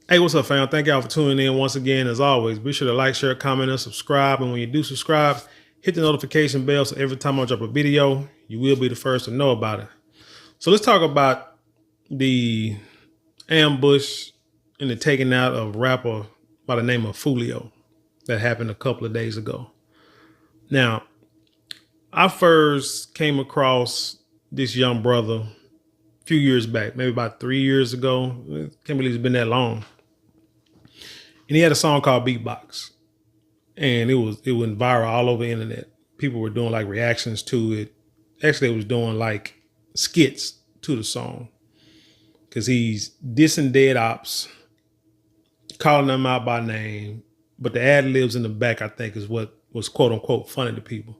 Hey, what's up, fam? Thank y'all for tuning in once again. As always, be sure to like, share, comment, and subscribe. And when you do subscribe, hit the notification bell so every time I drop a video, you will be the first to know about it. So let's talk about the ambush and the taking out of a rapper by the name of Foolio that happened a couple of days ago. Now, I first came across this young brother a few years back, maybe about 3 years ago. Can't believe it's been that long. And he had a song called Beatbox. And it went viral all over the internet. People were doing like reactions to it. Actually, it was doing like skits to the song. Cause he's dissing dead ops, calling them out by name. But the ad libs in the back, I think, is what was quote unquote funny to people.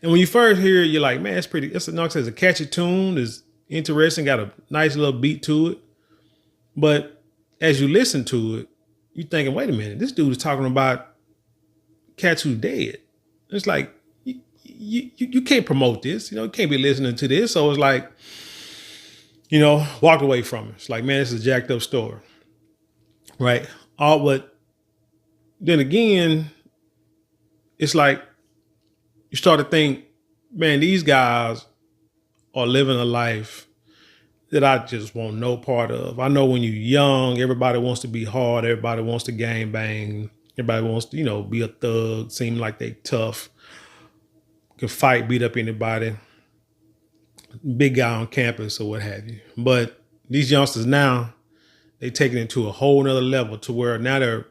And when you first hear it, you're like, man, it's a catchy tune, it's interesting, got a nice little beat to it. But as you listen to it, you're thinking, wait a minute, this dude is talking about cats who dead. It's like, you can't promote this. You can't be listening to this. So it's like, walk away from it. It's like, man, this is a jacked up story. Right? But then again, it's like, you start to think, man, these guys are living a life that I just want no part of. I know when you're young, everybody wants to be hard. Everybody wants to gang bang. Everybody wants to, be a thug, seem like they tough, can fight, beat up anybody, big guy on campus or what have you. But these youngsters now, they take it to a whole nother level to where now they're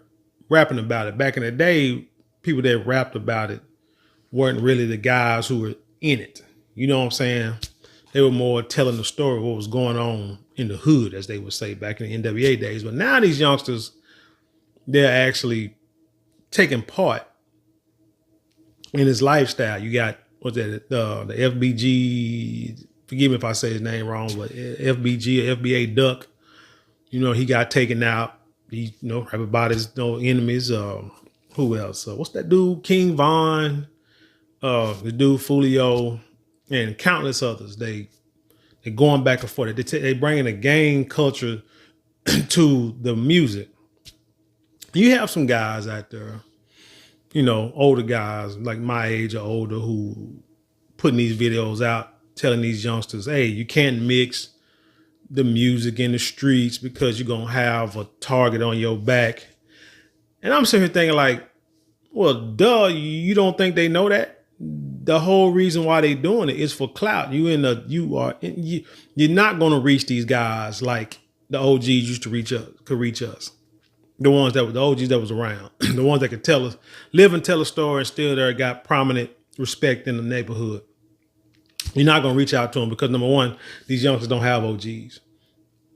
rapping about it. Back in the day, people that rapped about it weren't really the guys who were in it. You know what I'm saying? They were more telling the story of what was going on in the hood, as they would say back in the NWA days. But now these youngsters, they're actually taking part in his lifestyle. You got, the FBG, forgive me if I say his name wrong, but FBG or FBA Duck, he got taken out. He, everybody's enemies. Who else? What's that dude? King Von, the dude Julio, and countless others. They're going back and forth. They bringing a gang culture to the music. You have some guys out there, older guys like my age or older who putting these videos out, telling these youngsters, hey, you can't mix the music in the streets because you're going to have a target on your back. And I'm sitting here thinking like, well, duh, you don't think they know that? The whole reason why they doing it is for clout. You're not going to reach these guys like the OGs used to could reach us. The ones that were the OGs that was around, the ones that could live and tell a story and still there got prominent respect in the neighborhood. You're not going to reach out to them because number one, these youngsters don't have OGs.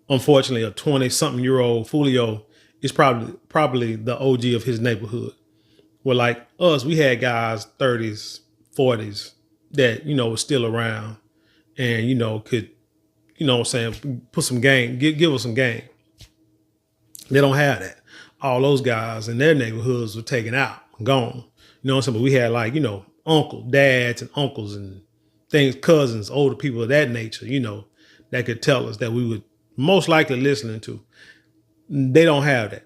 Unfortunately, a 20-something-year-old Foolio is probably the OG of his neighborhood. Well, like us, we had guys 30s, 40s that, was still around and, could, put some game, give us some game. They don't have that. All those guys in their neighborhoods were taken out, gone. You know what I'm saying? But we had like, dads and uncles and things, cousins, older people of that nature, that could tell us that we would most likely listening to. They don't have that.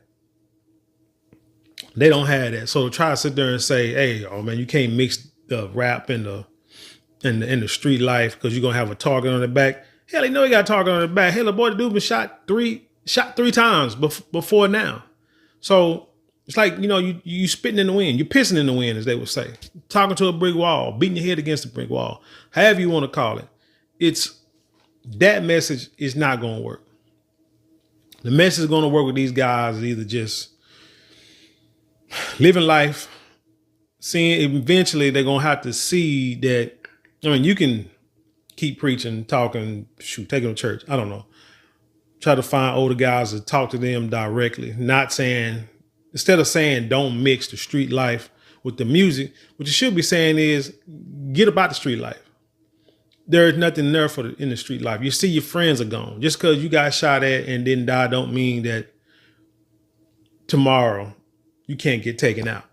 They don't have that. So to try to sit there and say, hey, oh man, you can't mix the rap and the street life because you're gonna have a target on the back. Hell, they know he got a target on the back. Hell, the boy, the dude been shot three times before now. So it's like, you spitting in the wind, you're pissing in the wind, as they would say, talking to a brick wall, beating your head against a brick wall, however you want to call it. That message is not going to work. The message is going to work with these guys is either just living life, seeing eventually they're going to have to see that, you can keep preaching, talking, take them to church. I don't know. Try to find older guys to talk to them directly, instead of saying don't mix the street life with the music, what you should be saying is get about the street life. There is nothing there in the street life. You see your friends are gone. Just because you got shot at and didn't die don't mean that tomorrow you can't get taken out.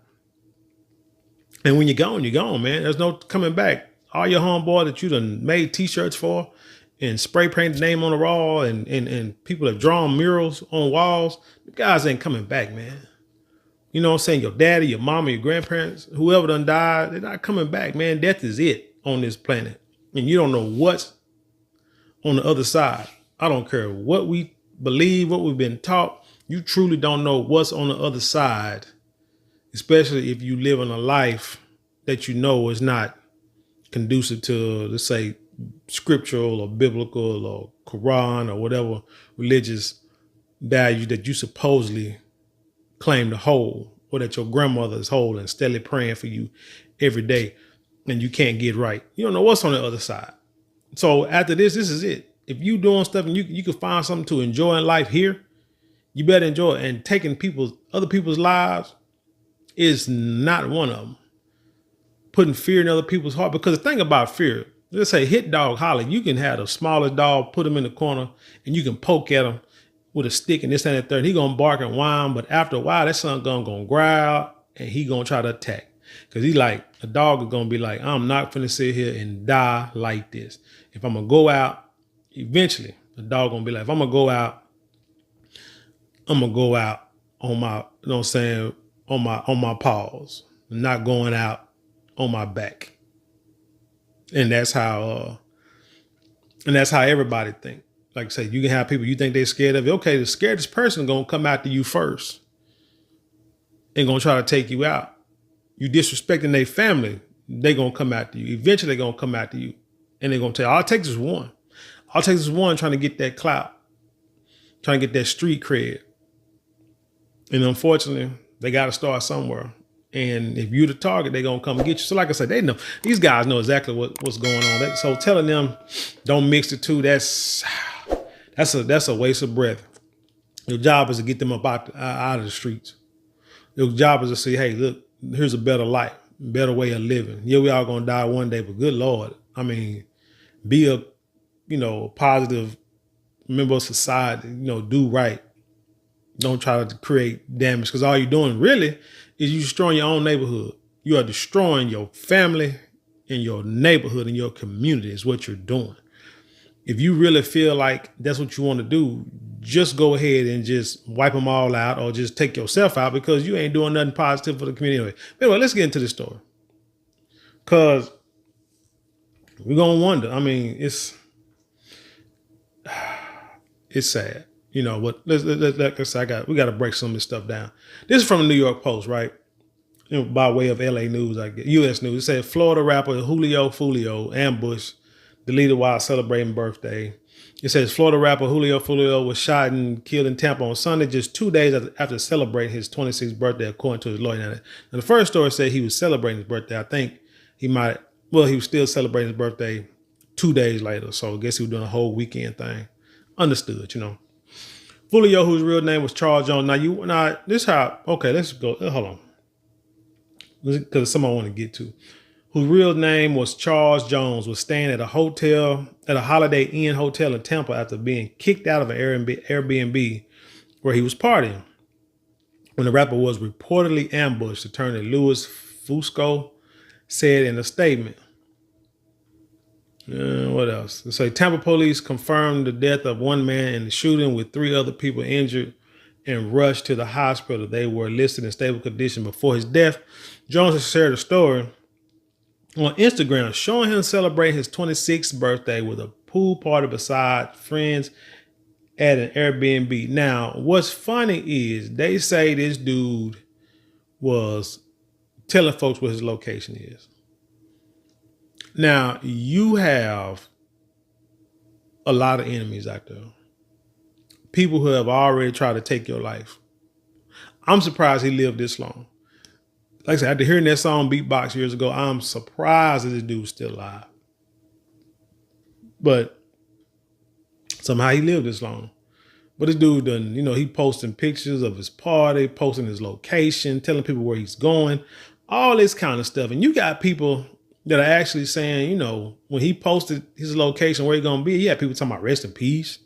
And when you're gone, man. There's no coming back. All your homeboy that you done made t-shirts for and spray paint the name on the wall and people have drawn murals on walls, the guys ain't coming back, man. You know what I'm saying? Your daddy, your mama, your grandparents, whoever done died, they're not coming back, man. Death is it on this planet. And you don't know what's on the other side. I don't care what we believe, what we've been taught. You truly don't know what's on the other side, especially if you live in a life that you know is not conducive to, let's say, scriptural or biblical or Quran or whatever religious value that you supposedly claim to hold, or that your grandmother is holding, steadily praying for you every day, and you can't get right. You don't know what's on the other side. So after this is it. If you doing stuff and you can find something to enjoy in life here, you better enjoy it. And taking other people's lives is not one of them. Putting fear in other people's heart. Because the thing about fear, let's say hit dog holler, you can have the smallest dog, put him in the corner, and you can poke at him with a stick and this and that third. He gonna bark and whine, but after a while, that son gonna growl and he gonna try to attack. Cause he like, a dog is gonna be like, I'm not finna sit here and die like this. If I'm gonna go out, eventually the dog gonna be like, if I'm gonna go out, I'm gonna go out on my, you know what I'm saying, on my paws, not going out on my back. And that's how everybody think. Like I say, you can have people you think they're scared of. Okay, the scaredest person gonna come after you first and gonna try to take you out. You disrespecting their family, they gonna come after you. Eventually they gonna come after you. And they're gonna tell you, I'll take this one. I'll take this one trying to get that clout, trying to get that street cred. And unfortunately, they gotta start somewhere. And if you the target, they're gonna come and get you. So like I said, they know, these guys know exactly what's going on. So telling them don't mix the two, that's a waste of breath. Your job is to get them up out of the streets. Your job is to say, hey, look, here's a better life, better way of living. Yeah, we all gonna die one day, but good Lord, I mean, be a, positive member of society, do right. Don't try to create damage, because all you're doing really is you destroying your own neighborhood. You are destroying your family and your neighborhood and your community is what you're doing. If you really feel like that's what you want to do, just go ahead and just wipe them all out or just take yourself out, because you ain't doing nothing positive for the community. Anyway, let's get into this story, because we're going to wonder. I mean, it's sad. But we got to break some of this stuff down. This is from the New York Post, right? By way of LA News, I guess, US News. It said Florida rapper Julio Foolio ambushed, deleted while celebrating birthday. It says Florida rapper Julio Foolio was shot and killed in Tampa on Sunday, just 2 days after celebrating his 26th birthday, according to his lawyer. Now, the first story said he was celebrating his birthday. I think he was still celebrating his birthday 2 days later. So I guess he was doing a whole weekend thing. Understood, Foolio, whose real name was Charles Jones. Let's go. Hold on. Because someone I want to get to. Whose real name was Charles Jones, was staying at a Holiday Inn hotel in Tampa after being kicked out of an Airbnb where he was partying when the rapper was reportedly ambushed, attorney Louis Fusco said in a statement. What else? They say Tampa police confirmed the death of one man in the shooting, with 3 other people injured and rushed to the hospital. They were listed in stable condition before his death. Jones has shared a story on Instagram showing him celebrating his 26th birthday with a pool party beside friends at an Airbnb. Now, what's funny is they say this dude was telling folks what his location is. Now, you have a lot of enemies out there. People who have already tried to take your life. I'm surprised he lived this long. Like I said, after hearing that song Beatbox years ago, I'm surprised that this dude's still alive. But somehow he lived this long. But this dude done, he posting pictures of his party, posting his location, telling people where he's going, all this kind of stuff. And you got people that are actually saying, when he posted his location, where he's going to be, yeah, people talking about rest in peace.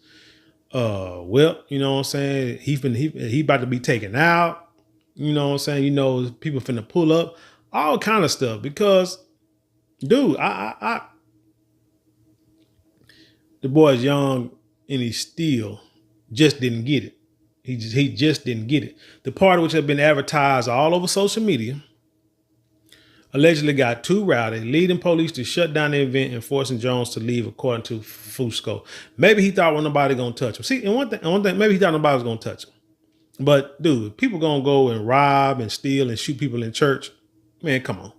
Well, you know what I'm saying? He about to be taken out. You know what I'm saying? People finna pull up, all kind of stuff. Because, dude, the boy's young and he still just didn't get it. He just didn't get it. The party, which had been advertised all over social media, allegedly got too rowdy, leading police to shut down the event and forcing Jones to leave, according to Fusco. Maybe he thought nobody gonna touch him. See, and one thing, maybe he thought nobody was gonna touch him. But dude, people gonna go and rob and steal and shoot people in church. Man, come on.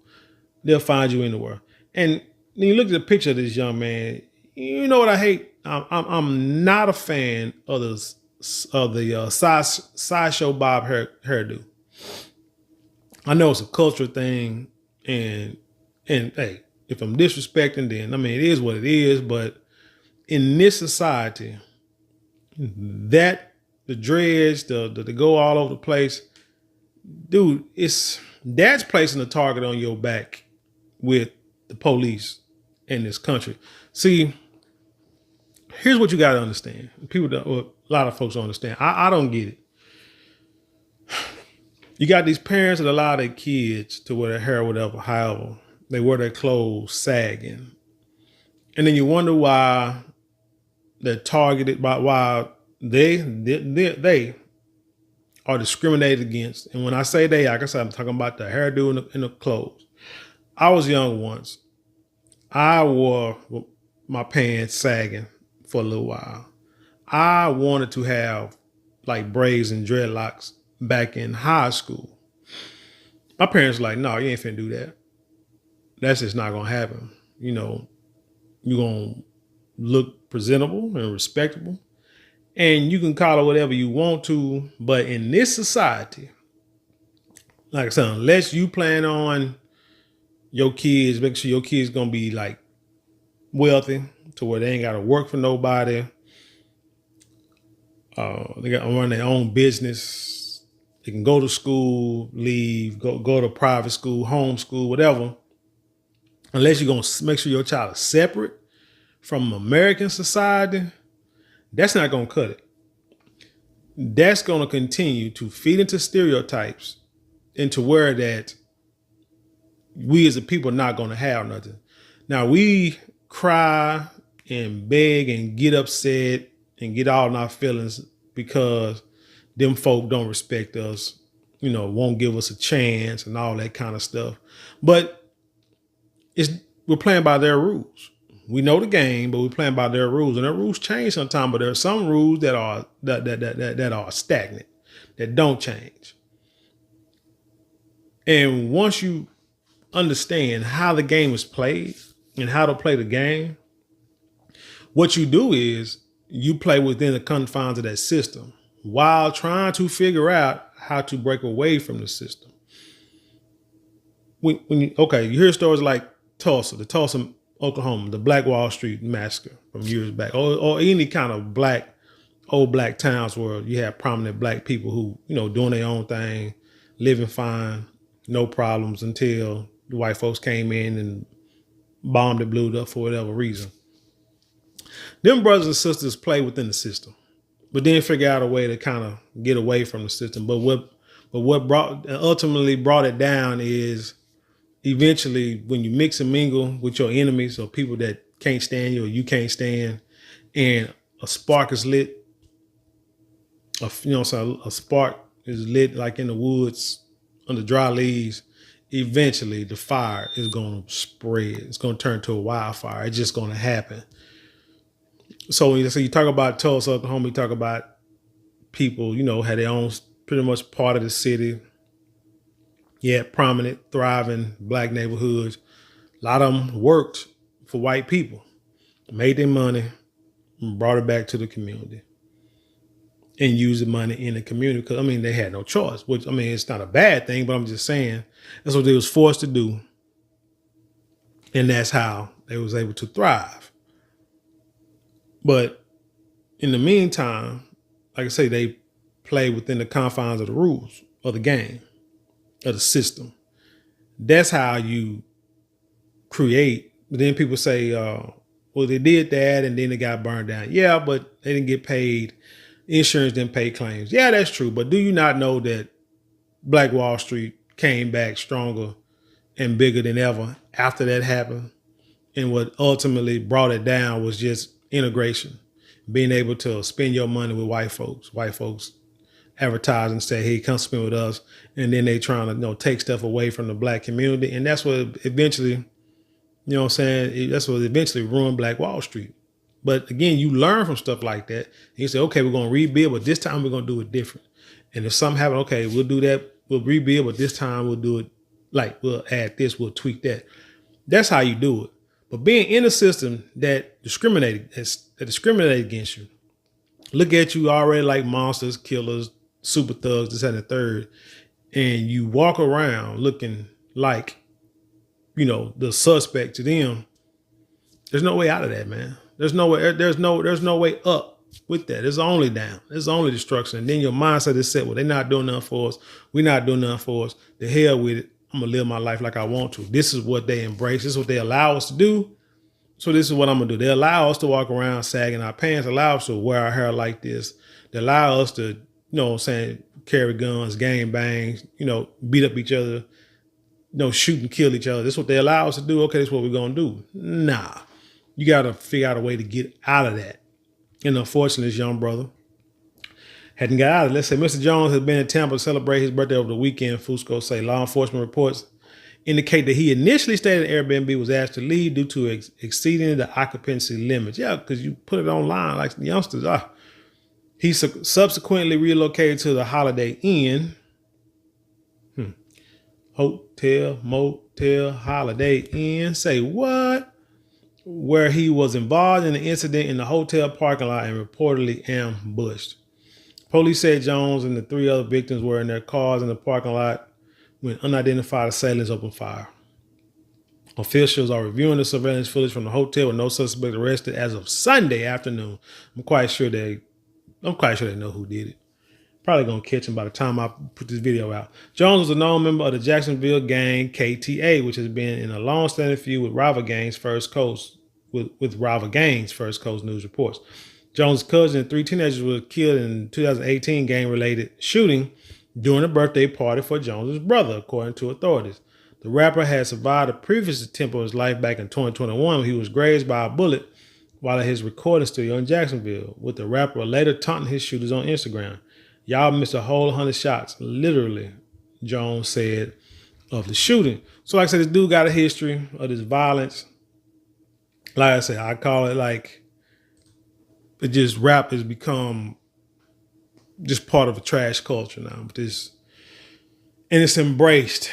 They'll find you anywhere. And when you look at the picture of this young man, you know what I hate? I'm not a fan of the sideshow Bob hairdo. I know it's a cultural thing, and hey, if I'm disrespecting, then I mean it is what it is. But in this society, that the dreads, the go all over the place, dude, that's placing a target on your back with the police in this country. See, here's what you got to understand. People don't, well, a lot of folks don't understand. I don't get it. You got these parents that allow their kids to wear their hair or whatever, however, they wear their clothes sagging. And then you wonder why they're targeted, by why they are discriminated against. And when I say they, like I said, I'm talking about the hairdo and the clothes. I was young once. I wore my pants sagging for a little while. I wanted to have like braids and dreadlocks back in high school. My parents were like, no, you ain't finna do that. That's just not gonna happen. You know, you're gonna look presentable and respectable. And you can call it whatever you want to, but in this society, like I said, unless you plan on your kids, make sure your kids gonna be like wealthy to where they ain't gotta work for nobody. They gotta run their own business. They can go to school, leave, go to private school, homeschool, whatever. Unless you're gonna make sure your child is separate from American society, that's not gonna cut it. That's gonna continue to feed into stereotypes into where that we as a people are not gonna have nothing. Now we cry and beg and get upset and get all in our feelings because them folk don't respect us, you know, won't give us a chance and all that kind of stuff. But we're playing by their rules. We know the game, but we're playing by their rules, and their rules change sometimes. But there are some rules that are that are stagnant, that don't change. And once you understand how the game is played and how to play the game, what you do is you play within the confines of that system while trying to figure out how to break away from the system. When you hear stories like Tulsa, Oklahoma, the Black Wall Street massacre from years back, or any kind of old black towns where you have prominent black people who, you know, doing their own thing, living fine, no problems until the white folks came in and bombed and blew it up for whatever reason. Them brothers and sisters play within the system, but then figure out a way to kind of get away from the system. But what ultimately brought it down is eventually when you mix and mingle with your enemies or people that can't stand you or you can't stand, and a spark is lit, a spark is lit like in the woods under dry leaves, eventually the fire is going to spread. It's going to turn to a wildfire. It's just going to happen. So you talk about Tulsa, Oklahoma, you talk about people, you know, had their own pretty much part of the city. Yeah, prominent, thriving black neighborhoods. A lot of them worked for white people, made their money, and brought it back to the community and used the money in the community. Because, I mean, they had no choice, which, I mean, it's not a bad thing, but I'm just saying that's what they was forced to do. And that's how they was able to thrive. But in the meantime, like I say, they play within the confines of the rules of the game, of the system. That's how you create. But then people say, well, they did that and then it got burned down. Yeah, but they didn't get paid. Insurance didn't pay claims. Yeah, that's true. But do you not know that Black Wall Street came back stronger and bigger than ever after that happened? And what ultimately brought it down was just integration, being able to spend your money with white folks. White folks advertise and say, hey, come spend with us. And then they trying to, take stuff away from the black community. And that's what eventually, that's what eventually ruined Black Wall Street. But again, you learn from stuff like that. And you say, okay, we're going to rebuild, but this time we're going to do it different. And if something happens, okay, we'll do that. We'll rebuild, but this time we'll do it we'll add this, we'll tweak that. That's how you do it. But being in a system that discriminated against you, look at you already like monsters, killers, super thugs, this and the third, and you walk around looking like, the suspect to them. There's no way out of that, man. There's no way up with that. It's only down. It's only destruction. And then your mindset is set, well, they're not doing nothing for us. We're not doing nothing for us. The hell with it. I'm going to live my life like I want to. This is what they embrace. This is what they allow us to do. So this is what I'm going to do. They allow us to walk around sagging our pants, allow us to wear our hair like this. They allow us to, carry guns, gang bangs, beat up each other, shoot and kill each other. This is what they allow us to do. Okay, this is what we're going to do. Nah, you got to figure out a way to get out of that. And unfortunately, this young brother hadn't got out of it. Let's say Mr. Jones has been in Tampa to celebrate his birthday over the weekend. Fusco say law enforcement reports indicate that he initially stayed at Airbnb, was asked to leave due to exceeding the occupancy limits. Yeah, because you put it online like the youngsters. He subsequently relocated to the Holiday Inn. Hotel, motel, Holiday Inn. Say what? Where he was involved in an incident in the hotel parking lot and reportedly ambushed. Police said Jones and the 3 other victims were in their cars in the parking lot when unidentified assailants opened fire. Officials are reviewing the surveillance footage from the hotel with no suspect arrested as of Sunday afternoon. I'm quite sure they know who did it. Probably gonna catch him by the time I put this video out. Jones was a known member of the Jacksonville gang KTA, which has been in a long-standing feud with rival gangs First Coast, with rival gangs First Coast News reports. Jones' cousin and 3 teenagers were killed in 2018 gang-related shooting during a birthday party for Jones' brother, according to authorities. The rapper had survived a previous attempt on his life back in 2021 when he was grazed by a bullet while at his recording studio in Jacksonville, with the rapper later taunting his shooters on Instagram. Y'all missed a whole 100 shots, literally, Jones said of the shooting. So like I said, this dude got a history of this violence. Like I said, I call it rap has become just part of a trash culture now. And it's embraced.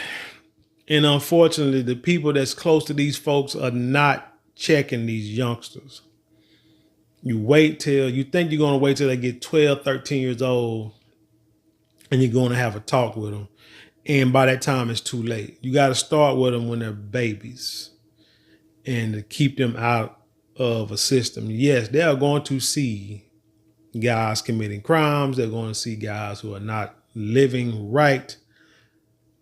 And unfortunately, the people that's close to these folks are not checking these youngsters. You think you're going to wait till they get 12, 13 years old and you're going to have a talk with them. And by that time, it's too late. You got to start with them when they're babies and to keep them out of a system. Yes, they are going to see guys committing crimes. They're going to see guys who are not living right.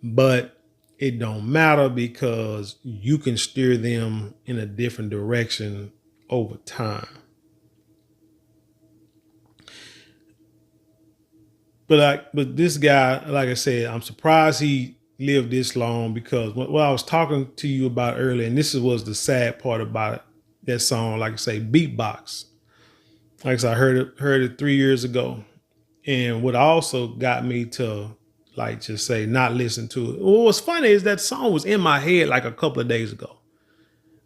But it don't matter because you can steer them in a different direction over time. But this guy, like I said, I'm surprised he lived this long because what I was talking to you about earlier, and this was the sad part about that song, like I say, beatbox. Like I said, I heard it 3 years ago. And what also got me to just say not listen to it. Well, what's funny is that song was in my head like a couple of days ago.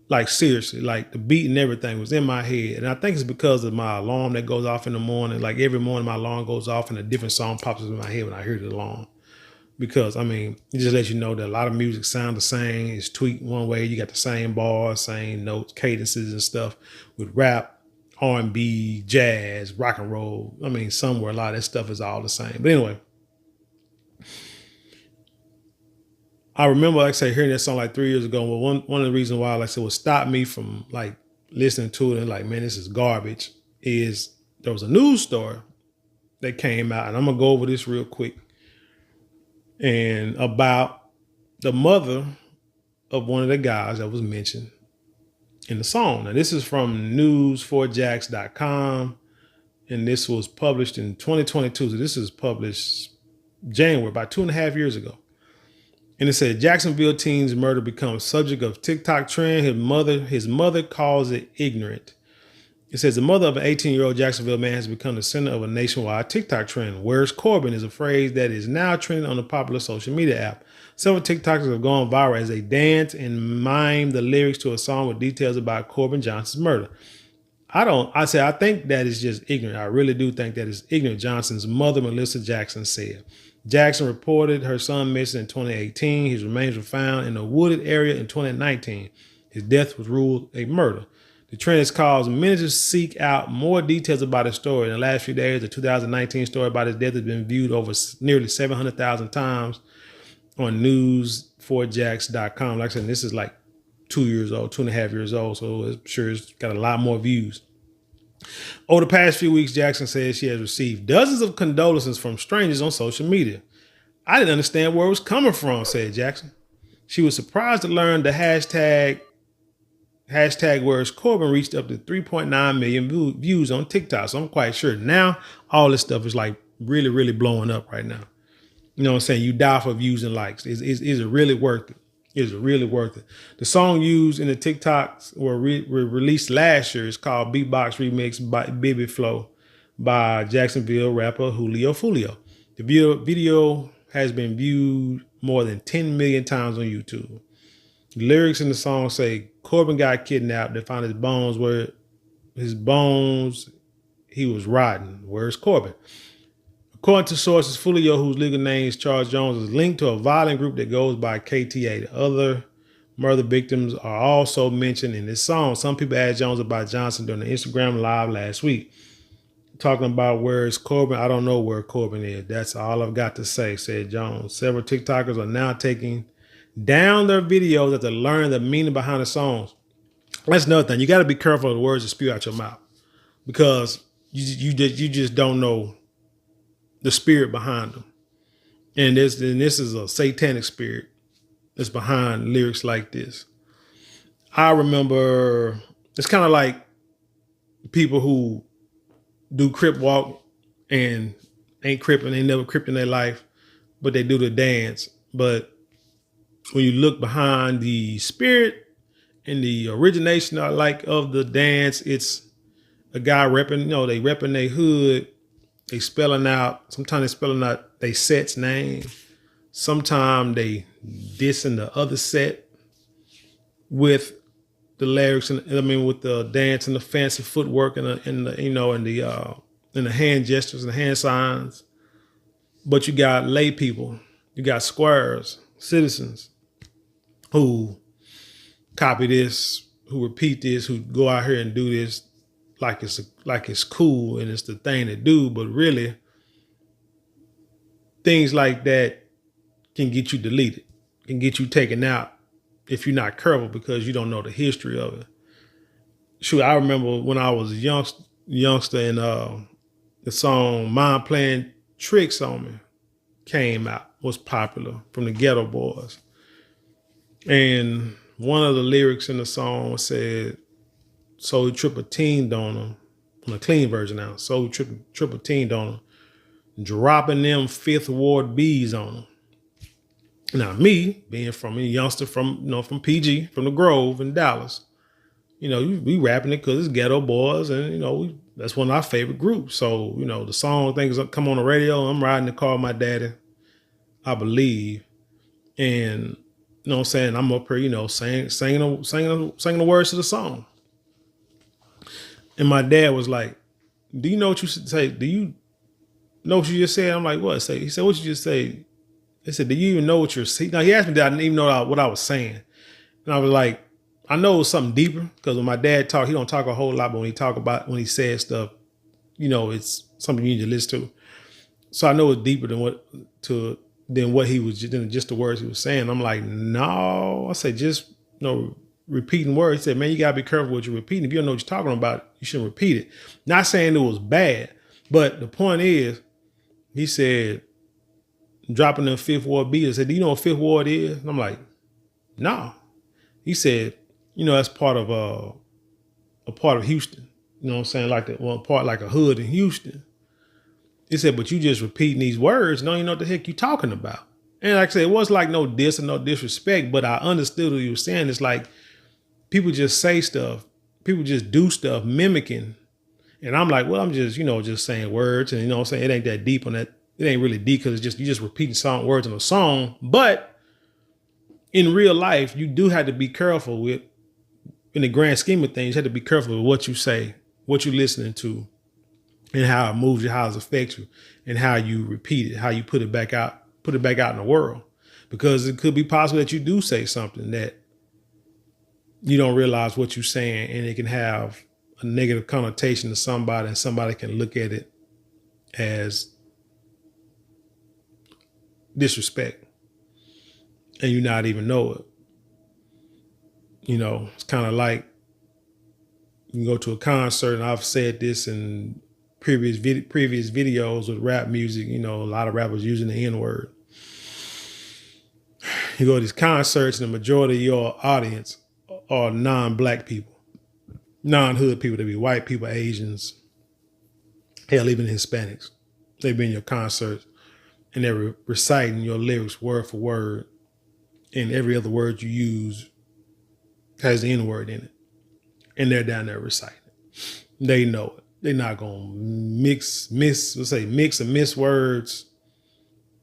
Like seriously, like the beat and everything was in my head. And I think it's because of my alarm that goes off in the morning. Like every morning my alarm goes off and a different song pops up in my head when I hear the alarm. Because it just lets you know that a lot of music sound the same. It's tweaked one way. You got the same bars, same notes, cadences and stuff. With rap, R&B, jazz, rock and roll. Somewhere a lot of that stuff is all the same. But anyway, I remember, like I say, hearing that song like 3 years ago. Well, one of the reasons why, like I said, what stopped me from listening to it and man, this is garbage, is there was a news story that came out, and I'm gonna go over this real quick, and about the mother of one of the guys that was mentioned in the song. Now, this is from news4jax.com, and this was published in 2022. So this is published January, about 2.5 years ago. And it said, Jacksonville teen's murder becomes subject of TikTok trend. His mother calls it ignorant. It says the mother of an 18-year-old Jacksonville man has become the center of a nationwide TikTok trend. Where's Corbin is a phrase that is now trending on a popular social media app. Several TikTokers have gone viral as they dance and mime the lyrics to a song with details about Corbin Johnson's murder. I think that is just ignorant. I really do think that is ignorant, Johnson's mother, Melissa Jackson, said. Jackson reported her son missing in 2018. His remains were found in a wooded area in 2019. His death was ruled a murder. The trend has caused many to seek out more details about his story. In the last few days, the 2019 story about his death has been viewed over nearly 700,000 times on news4jax.com. Like I said, this is like 2 years old, 2.5 years old, so I'm sure it's got a lot more views. Over the past few weeks, Jackson says she has received dozens of condolences from strangers on social media. I didn't understand where it was coming from, said Jackson. She was surprised to learn the hashtag Where's Corbin reached up to 3.9 million views on TikTok. So I'm quite sure now all this stuff is like really, really blowing up right now. You know what I'm saying? You die for views and likes. Is it really worth it? Is it really worth it? The song used in the TikToks were released last year. It's called Beatbox Remix by Baby Flow by Jacksonville rapper Julio Foolio. The video has been viewed more than 10 million times on YouTube. The lyrics in the song say Corbin got kidnapped. They found his bones he was rotting. Where's Corbin? According to sources, Foolio, whose legal name is Charles Jones, is linked to a violent group that goes by KTA. The other murder victims are also mentioned in this song. Some people asked Jones about Johnson during the Instagram live last week. Talking about where's Corbin, I don't know where Corbin is. That's all I've got to say, said Jones. Several TikTokers are now taking down their videos after learning the meaning behind the songs. That's another thing. You got to be careful of the words that spew out your mouth because you just don't know the spirit behind them. And this is a satanic spirit that's behind lyrics like this. I remember it's kind of like people who do Crip walk and ain't cripping, they never cripped in their life, but they do the dance. But when you look behind the spirit and the origination of the dance, it's a guy repping, they repping their hood. They spelling out, sometimes they spelling out they set's name. Sometimes they dissing the other set with the lyrics and with the dance and the fancy footwork and the hand gestures and the hand signs. But you got lay people, you got squares, citizens who copy this, who repeat this, who go out here and do this like it's cool and it's the thing to do, but really things like that can get you deleted, can get you taken out if you're not careful because you don't know the history of it. Shoot, I remember when I was a youngster and the song Mind Playing Tricks on Me came out, was popular from the Ghetto Boys. And one of the lyrics in the song said, so triple teamed on them, on a clean version now, so triple teamed on them, dropping them Fifth Ward B's on them. Now me, being from a youngster from PG, from the Grove in Dallas, we rapping it because it's Ghetto Boys and, that's one of our favorite groups. So, the song things come on the radio, I'm riding the car with my daddy, I believe. And, you know what I'm saying, I'm up here, singing the words to the song. And my dad was like, do you know what you should say? Do you know what you just said? I'm like, what? He said, what you just say? He said, do you even know what you're saying? Now, he asked me that I didn't even know what I was saying. And I was like, I know it was something deeper because when my dad talk, he don't talk a whole lot, but when he says stuff, it's something you need to listen to. So I know it's deeper than what he was, than just the words he was saying. I'm like, no. I said, just, repeating words. He said, man, you gotta be careful what you're repeating. If you don't know what you're talking about, you shouldn't repeat it. Not saying it was bad, but the point is, he said, dropping the Fifth Ward beat. I said, do you know what Fifth Ward is? And I'm like, no. He said, that's part of Houston. You know what I'm saying? Like like a hood in Houston. He said, but you just repeating these words, don't even know what the heck you talking about. And like I said, it wasn't like no diss or no disrespect, but I understood what he was saying. It's like people just say stuff, people just do stuff mimicking And I'm like, well, I'm just, just saying words. And, I'm saying? It ain't that deep on that. It ain't really deep because you're just repeating words in a song. But in real life, you do have to be careful with, in the grand scheme of things, you have to be careful with what you say, what you're listening to, and how it moves you, how it affects you, and how you repeat it, how you put it back out in the world. Because it could be possible that you do say something that you don't realize what you're saying, and it can have a negative connotation to somebody, and somebody can look at it as disrespect, and you not even know it. It's kind of like you can go to a concert, and I've said this in previous videos with rap music. A lot of rappers using the N-word. You go to these concerts, and the majority of your audience are non-black people, non-hood people. They be white people, Asians, hell, even Hispanics. They be in your concerts, and they're reciting your lyrics word for word, and every other word you use has the N-word in it, and they're down there reciting it. They know it. They're not gonna mix and miss words.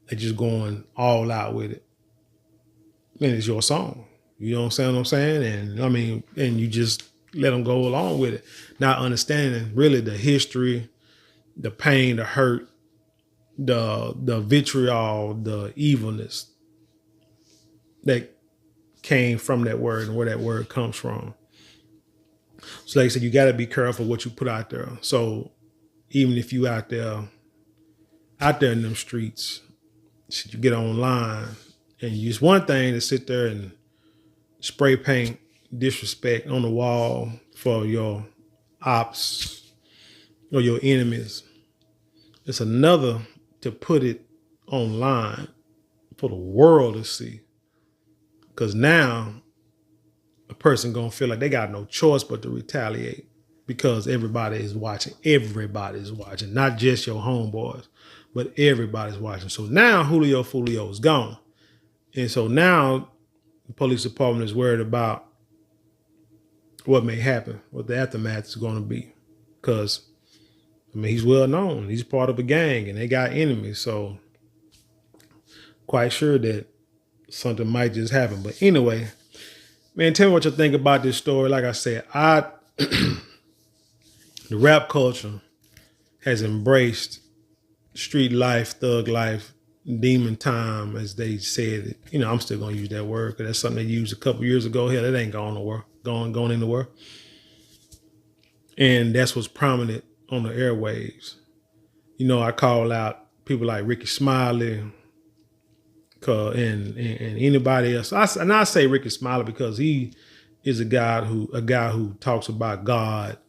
They're just going all out with it. And it's your song. You know what I'm saying? And you just let them go along with it, not understanding really the history, the pain, the hurt, the vitriol, the evilness that came from that word and where that word comes from. So like I said, you got to be careful what you put out there. So even if you out there in them streets, you get online, and you use one thing to sit there and spray paint disrespect on the wall for your ops or your enemies. It's another to put it online for the world to see. Because now a person gonna feel like they got no choice but to retaliate, because everybody is watching. Everybody's watching, not just your homeboys, but everybody's watching. So now Julio Foolio is gone. And so now the police department is worried about what may happen, what the aftermath is going to be. Because, he's well known. He's part of a gang, and they got enemies. So quite sure that something might just happen. But anyway, man, tell me what you think about this story. Like I said, the rap culture has embraced street life, thug life, demon time, as they said it. I'm still gonna use that word because that's something they used a couple years ago. Hell, it ain't going nowhere, going anywhere. And that's what's prominent on the airwaves. I call out people like Ricky Smiley, and anybody else. I say Ricky Smiley because he is a guy who talks about God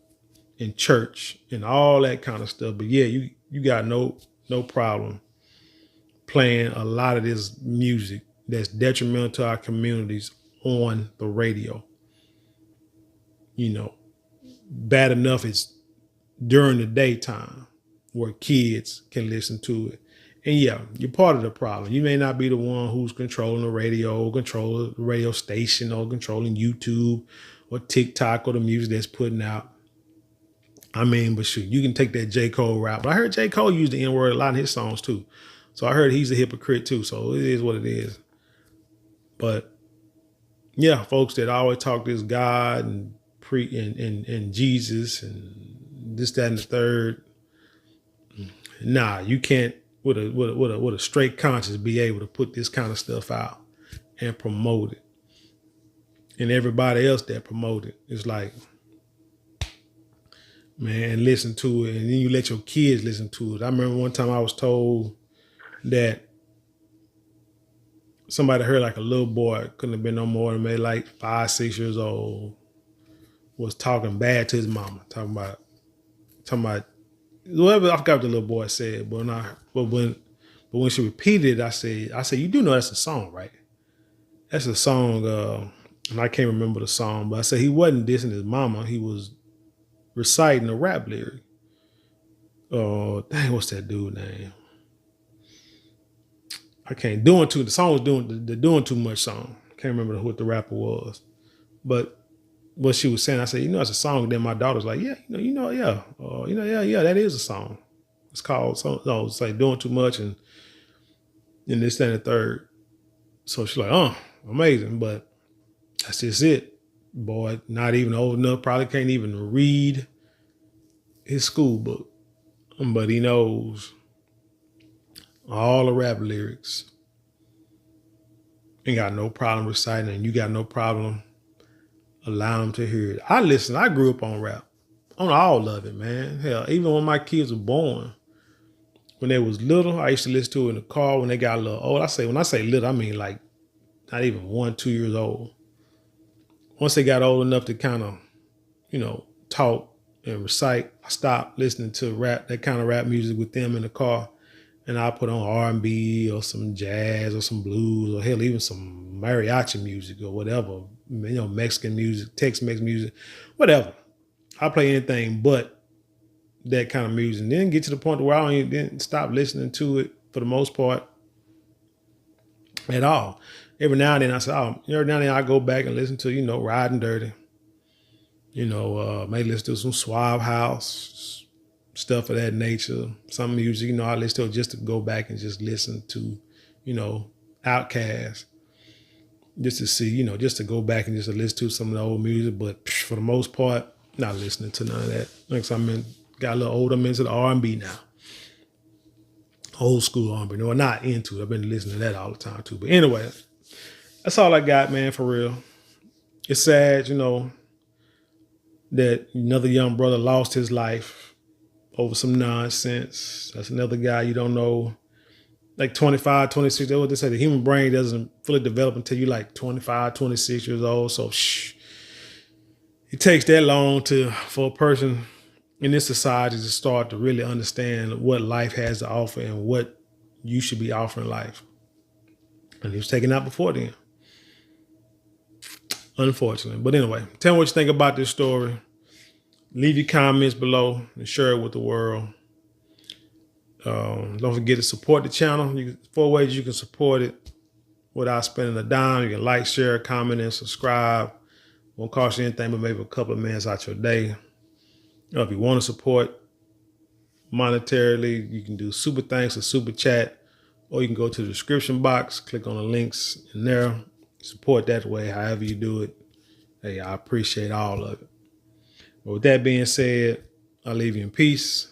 and church and all that kind of stuff. But yeah, you got no problem playing a lot of this music that's detrimental to our communities on the radio. Bad enough it's during the daytime where kids can listen to it. And yeah, you're part of the problem. You may not be the one who's controlling the radio, or controlling the radio station, or controlling YouTube or TikTok or the music that's putting out. But shoot, you can take that J.R.O.W.T.H rap. But I heard J.R.O.W.T.H use the N-word a lot in his songs too. So I heard he's a hypocrite too. So it is what it is. But yeah, folks that always talk this God and and Jesus and this, that, and the third. Nah, you can't with a straight conscience be able to put this kind of stuff out and promote it. And everybody else that promote it is like, man, listen to it, and then you let your kids listen to it. I remember one time I was told that somebody heard like a little boy, couldn't have been no more than maybe like 5, 6 years old, was talking bad to his mama, talking about whatever. I forgot what the little boy said, but when she repeated it, I said, you do know that's a song, right? That's a song, and I can't remember the song, but I said he wasn't dissing his mama, he was reciting a rap lyric. Oh, dang, what's that dude name? I can't. The song was doing too much song. I can't remember what the rapper was. But what she was saying. I said, it's a song. Then my daughter's like, yeah, yeah, that is a song. It's called, it's like Doing Too Much and this, that, and the third. So she's like, oh, amazing. But that's just it. Boy, not even old enough, probably can't even read his school book. But he knows all the rap lyrics. Ain't got no problem reciting, and you got no problem allowing him to hear it. I grew up on rap, on all of it, man. Hell, even when my kids were born, when they was little, I used to listen to it in the car. When they got a little old, when I say little, I mean like not even 1, 2 years old. Once they got old enough to kind of, talk and recite, I stopped listening to rap, that kind of rap music with them in the car. And I put on R&B or some jazz or some blues or hell, even some mariachi music or whatever, Mexican music, Tex-Mex music, whatever. I play anything but that kind of music. And then get to the point where I didn't stop listening to it for the most part at all. Every now and then I go back and listen to, Riding Dirty. Maybe listen to some Suave House, stuff of that nature. Some music, I listen to it just to go back and just listen to, Outkast. Just to see, just to go back and just to listen to some of the old music. But for the most part, not listening to none of that. Like got a little older, I'm into the R&B now. Old school R&B. No, not into it. I've been listening to that all the time too. But anyway, that's all I got, man, for real. It's sad, that another young brother lost his life over some nonsense. That's another guy you don't know, like 25, 26. They say the human brain doesn't fully develop until you're like 25, 26 years old. So it takes that long for a person in this society to start to really understand what life has to offer and what you should be offering life. And he was taken out before then, unfortunately. But anyway, tell me what you think about this story. Leave your comments below and share it with the world. Don't forget to support the channel. 4 ways you can support it without spending a dime. You can like, share, comment, and subscribe. Won't cost you anything but maybe a couple of minutes out your day. If you want to support monetarily, you can do super thanks or super chat, or you can go to the description box, click on the links in there, support that way, however you do it. Hey, I appreciate all of it. But with that being said, I'll leave you in peace.